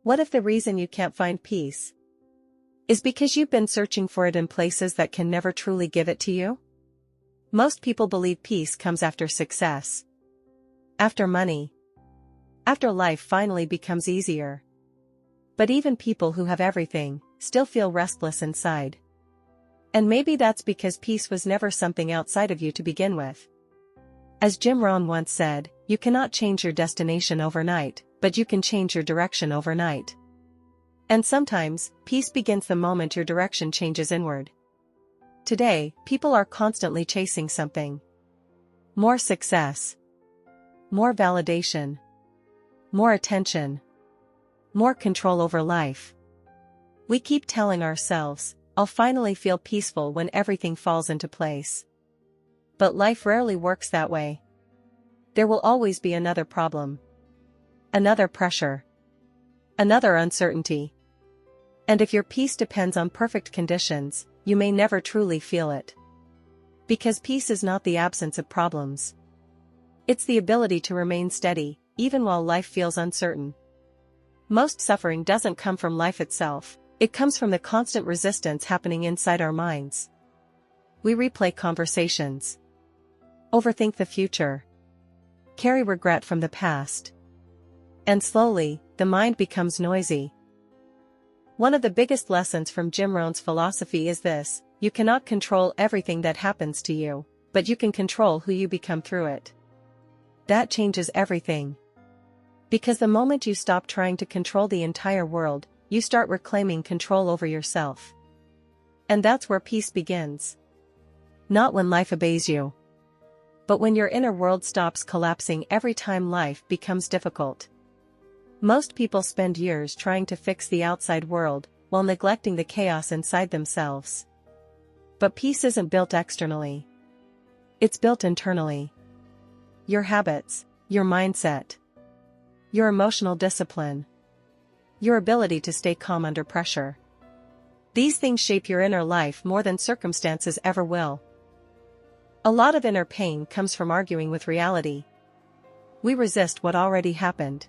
What if the reason you can't find peace is because you've been searching for it in places that can never truly give it to you? Most people believe peace comes after success, after money, after life finally becomes easier. But even people who have everything still feel restless inside. And maybe that's because peace was never something outside of you to begin with. As Jim Rohn once said, you cannot change your destination overnight, but you can change your direction overnight. And sometimes, peace begins the moment your direction changes inward. Today, people are constantly chasing something. More success. More validation. More attention. More control over life. We keep telling ourselves, I'll finally feel peaceful when everything falls into place. But life rarely works that way. There will always be another problem. Another pressure. Another uncertainty. And if your peace depends on perfect conditions, you may never truly feel it. Because peace is not the absence of problems. It's the ability to remain steady, even while life feels uncertain. Most suffering doesn't come from life itself, it comes from the constant resistance happening inside our minds. We replay conversations. Overthink the future. Carry regret from the past. And slowly, the mind becomes noisy. One of the biggest lessons from Jim Rohn's philosophy is this: you cannot control everything that happens to you, but you can control who you become through it. That changes everything. Because the moment you stop trying to control the entire world, you start reclaiming control over yourself. And that's where peace begins. Not when life obeys you, but when your inner world stops collapsing every time life becomes difficult. Most people spend years trying to fix the outside world, while neglecting the chaos inside themselves. But peace isn't built externally. It's built internally. Your habits, your mindset, your emotional discipline, your ability to stay calm under pressure. These things shape your inner life more than circumstances ever will. A lot of inner pain comes from arguing with reality. We resist what already happened.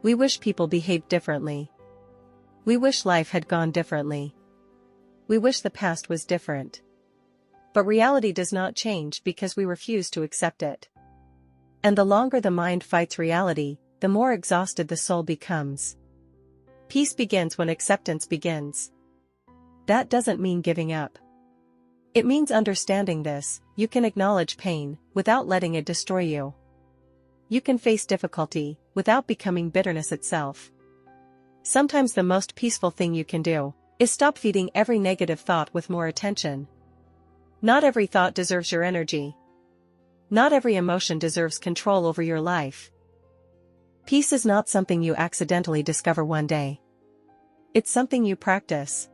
We wish people behaved differently. We wish life had gone differently. We wish the past was different. But reality does not change because we refuse to accept it. And the longer the mind fights reality, the more exhausted the soul becomes. Peace begins when acceptance begins. That doesn't mean giving up. It means understanding this: you can acknowledge pain, without letting it destroy you. You can face difficulty, without becoming bitterness itself. Sometimes the most peaceful thing you can do is stop feeding every negative thought with more attention. Not every thought deserves your energy. Not every emotion deserves control over your life. Peace is not something you accidentally discover one day. It's something you practice.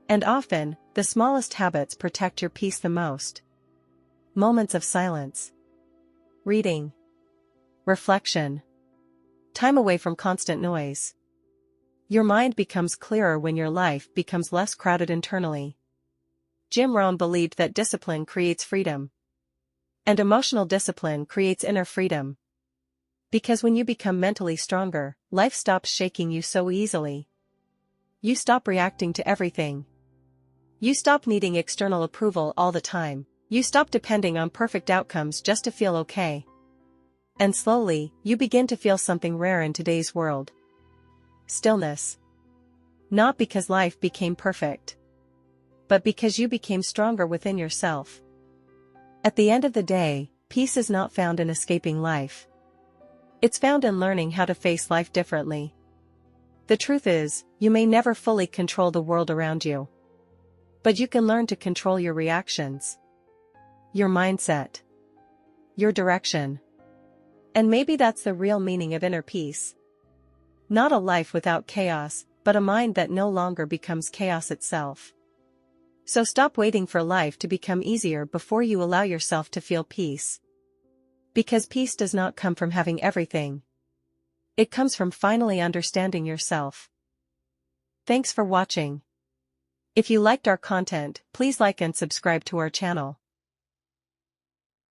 And often, the smallest habits protect your peace the most. Moments of silence. Reading. Reflection. Time away from constant noise. Your mind becomes clearer when your life becomes less crowded internally. Jim Rohn believed that discipline creates freedom. And emotional discipline creates inner freedom. Because when you become mentally stronger, life stops shaking you so easily. You stop reacting to everything. You stop needing external approval all the time. You stop depending on perfect outcomes just to feel okay. And slowly, you begin to feel something rare in today's world. Stillness. Not because life became perfect, but because you became stronger within yourself. At the end of the day, peace is not found in escaping life. It's found in learning how to face life differently. The truth is, you may never fully control the world around you. But you can learn to control your reactions, your mindset, your direction. And maybe that's the real meaning of inner peace. Not a life without chaos, but a mind that no longer becomes chaos itself. So stop waiting for life to become easier before you allow yourself to feel peace. Because peace does not come from having everything. It comes from finally understanding yourself. Thanks for watching. If you liked our content, please like and subscribe to our channel.